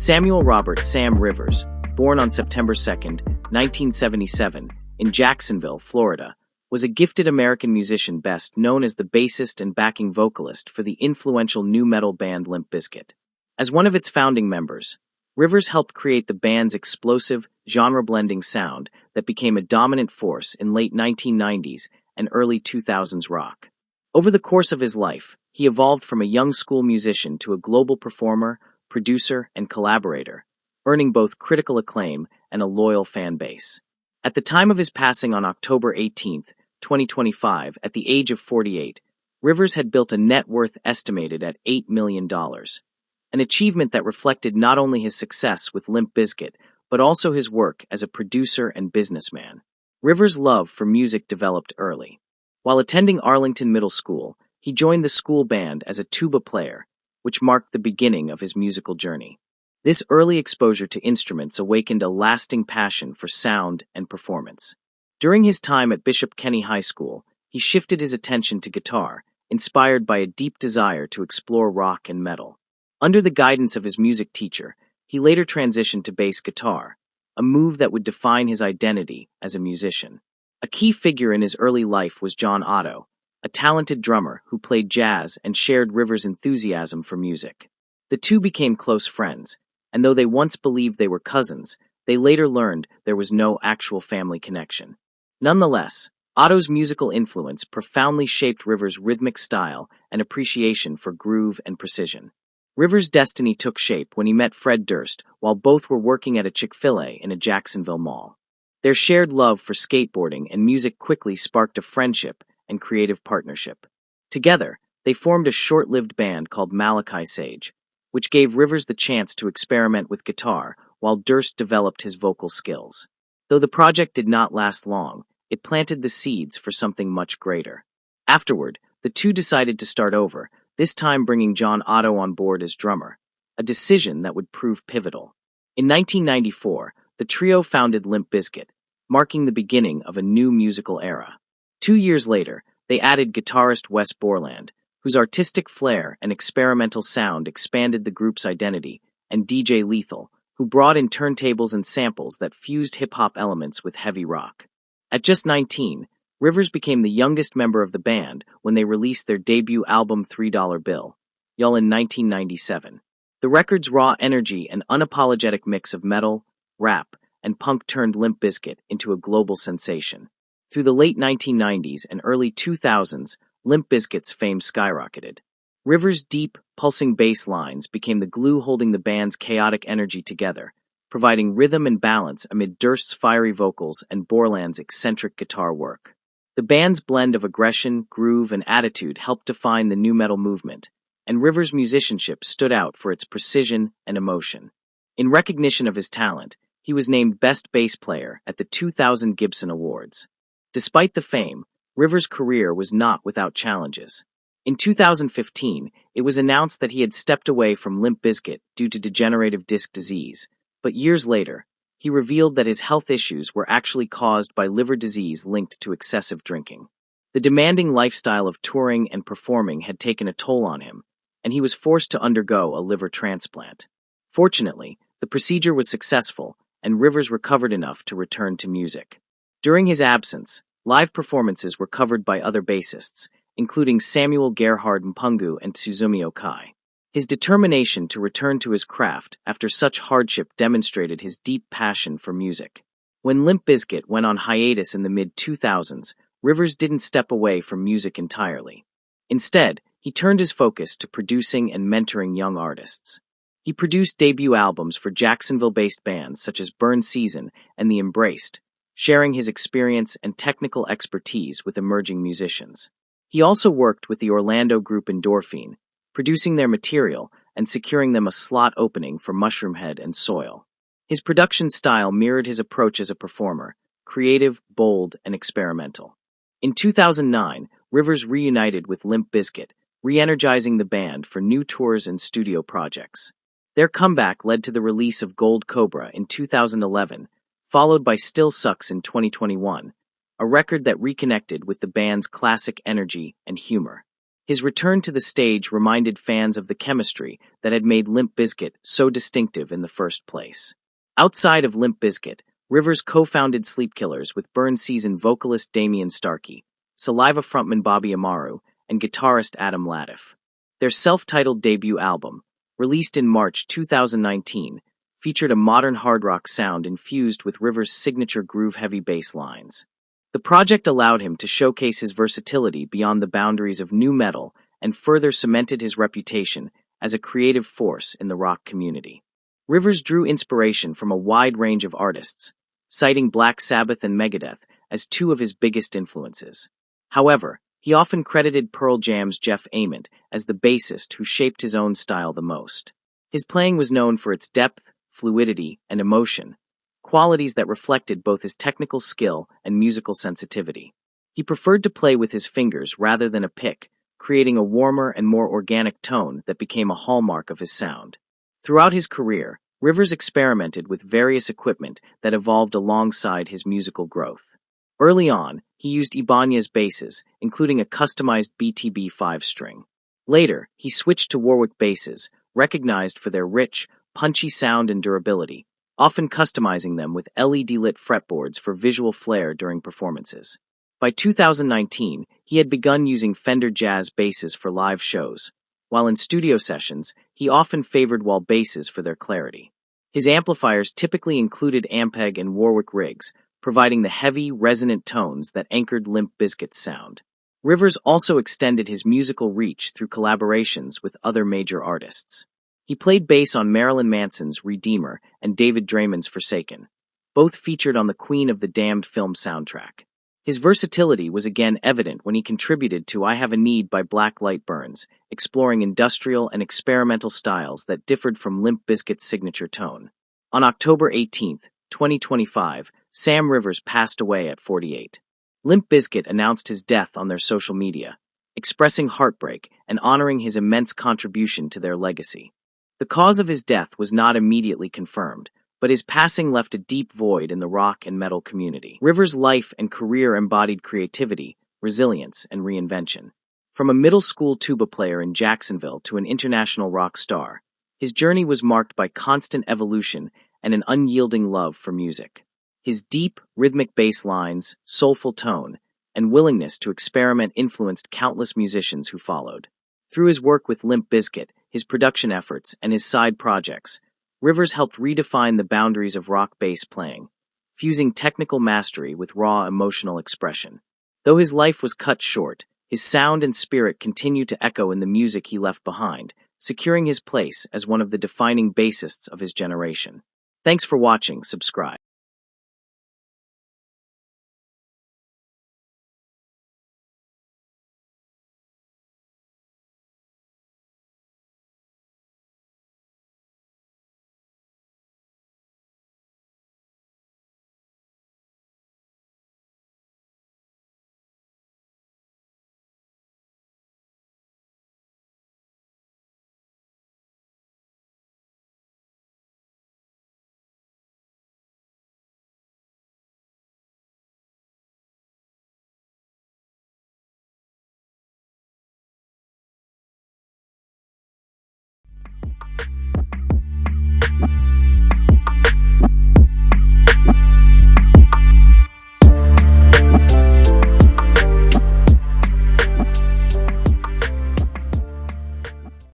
Samuel Robert Sam Revealerz, born on September 2, 1977, in Jacksonville, Florida, was a gifted American musician best known as the bassist and backing vocalist for the influential nu metal band Limp Bizkit. As one of its founding members, Revealerz helped create the band's explosive, genre-blending sound that became a dominant force in late 1990s and early 2000s rock. Over the course of his life, he evolved from a young school musician to a global performer, producer, and collaborator, earning both critical acclaim and a loyal fan base. At the time of his passing on October 18, 2025, at the age of 48, Revealerz had built a net worth estimated at $8 million, an achievement that reflected not only his success with Limp Bizkit, but also his work as a producer and businessman. Revealerz' love for music developed early. While attending Arlington Middle School, he joined the school band as a tuba player, which marked the beginning of his musical journey. This early exposure to instruments awakened a lasting passion for sound and performance. During his time at Bishop Kenny High School, he shifted his attention to guitar, inspired by a deep desire to explore rock and metal. Under the guidance of his music teacher, he later transitioned to bass guitar, a move that would define his identity as a musician. A key figure in his early life was John Otto, a talented drummer who played jazz and shared Revealerz' enthusiasm for music. The two became close friends, and though they once believed they were cousins, they later learned there was no actual family connection. Nonetheless, Otto's musical influence profoundly shaped Revealerz' rhythmic style and appreciation for groove and precision. Revealerz' destiny took shape when he met Fred Durst while both were working at a Chick-fil-A in a Jacksonville mall. Their shared love for skateboarding and music quickly sparked a friendship and creative partnership. Together, they formed a short-lived band called Malachi Sage, which gave Revealerz the chance to experiment with guitar while Durst developed his vocal skills. Though the project did not last long, it planted the seeds for something much greater. Afterward, the two decided to start over, this time bringing John Otto on board as drummer, a decision that would prove pivotal. In 1994, the trio founded Limp Bizkit, marking the beginning of a new musical era. 2 years later, they added guitarist Wes Borland, whose artistic flair and experimental sound expanded the group's identity, and DJ Lethal, who brought in turntables and samples that fused hip-hop elements with heavy rock. At just 19, Revealerz became the youngest member of the band when they released their debut album $3 Bill, Y'all in 1997. The record's raw energy and unapologetic mix of metal, rap, and punk turned Limp Bizkit into a global sensation. Through the late 1990s and early 2000s, Limp Bizkit's fame skyrocketed. Revealerz' deep, pulsing bass lines became the glue holding the band's chaotic energy together, providing rhythm and balance amid Durst's fiery vocals and Borland's eccentric guitar work. The band's blend of aggression, groove, and attitude helped define the nu metal movement, and Revealerz' musicianship stood out for its precision and emotion. In recognition of his talent, he was named Best Bass Player at the 2000 Gibson Awards. Despite the fame, Revealerz' career was not without challenges. In 2015, it was announced that he had stepped away from Limp Bizkit due to degenerative disc disease, but years later, he revealed that his health issues were actually caused by liver disease linked to excessive drinking. The demanding lifestyle of touring and performing had taken a toll on him, and he was forced to undergo a liver transplant. Fortunately, the procedure was successful, and Revealerz recovered enough to return to music. During his absence, live performances were covered by other bassists, including Samuel Gerhard Mpungu and Tsuzumi Okai. His determination to return to his craft after such hardship demonstrated his deep passion for music. When Limp Bizkit went on hiatus in the mid-2000s, Revealerz didn't step away from music entirely. Instead, he turned his focus to producing and mentoring young artists. He produced debut albums for Jacksonville-based bands such as Burn Season and The Embraced, sharing his experience and technical expertise with emerging musicians. He also worked with the Orlando group Endorphine, producing their material and securing them a slot opening for Mushroomhead and Soil. His production style mirrored his approach as a performer, creative, bold, and experimental. In 2009, Revealerz reunited with Limp Bizkit, re-energizing the band for new tours and studio projects. Their comeback led to the release of Gold Cobra in 2011, followed by Still Sucks in 2021, a record that reconnected with the band's classic energy and humor. His return to the stage reminded fans of the chemistry that had made Limp Bizkit so distinctive in the first place. Outside of Limp Bizkit, Revealerz co-founded Sleepkillers with Burn-seasoned vocalist Damian Starkey, Saliva frontman Bobby Amaru, and guitarist Adam Latiff. Their self-titled debut album, released in March 2019, featured a modern hard rock sound infused with Revealerz' signature groove-heavy bass lines. The project allowed him to showcase his versatility beyond the boundaries of nu metal and further cemented his reputation as a creative force in the rock community. Revealerz drew inspiration from a wide range of artists, citing Black Sabbath and Megadeth as two of his biggest influences. However, he often credited Pearl Jam's Jeff Ament as the bassist who shaped his own style the most. His playing was known for its depth, fluidity, and emotion, qualities that reflected both his technical skill and musical sensitivity. He preferred to play with his fingers rather than a pick, creating a warmer and more organic tone that became a hallmark of his sound. Throughout his career, Revealerz experimented with various equipment that evolved alongside his musical growth. Early on, he used Ibanez basses, including a customized BTB 5-string. Later, he switched to Warwick basses, recognized for their rich, punchy sound and durability, often customizing them with LED-lit fretboards for visual flair during performances. By 2019, he had begun using Fender Jazz basses for live shows, while in studio sessions, he often favored wall basses for their clarity. His amplifiers typically included Ampeg and Warwick rigs, providing the heavy, resonant tones that anchored Limp Bizkit's sound. Revealerz also extended his musical reach through collaborations with other major artists. He played bass on Marilyn Manson's Redeemer and David Draymond's Forsaken, both featured on the Queen of the Damned film soundtrack. His versatility was again evident when he contributed to I Have a Need by Black Light Burns, exploring industrial and experimental styles that differed from Limp Bizkit's signature tone. On October 18, 2025, Sam Revealerz passed away at 48. Limp Bizkit announced his death on their social media, expressing heartbreak and honoring his immense contribution to their legacy. The cause of his death was not immediately confirmed, but his passing left a deep void in the rock and metal community. Revealerz' life and career embodied creativity, resilience, and reinvention. From a middle school tuba player in Jacksonville to an international rock star, his journey was marked by constant evolution and an unyielding love for music. His deep, rhythmic bass lines, soulful tone, and willingness to experiment influenced countless musicians who followed. Through his work with Limp Bizkit, his production efforts, and his side projects, Revealerz helped redefine the boundaries of rock bass playing, fusing technical mastery with raw emotional expression. Though his life was cut short, his sound and spirit continue to echo in the music he left behind, securing his place as one of the defining bassists of his generation. Thanks for watching. Subscribe.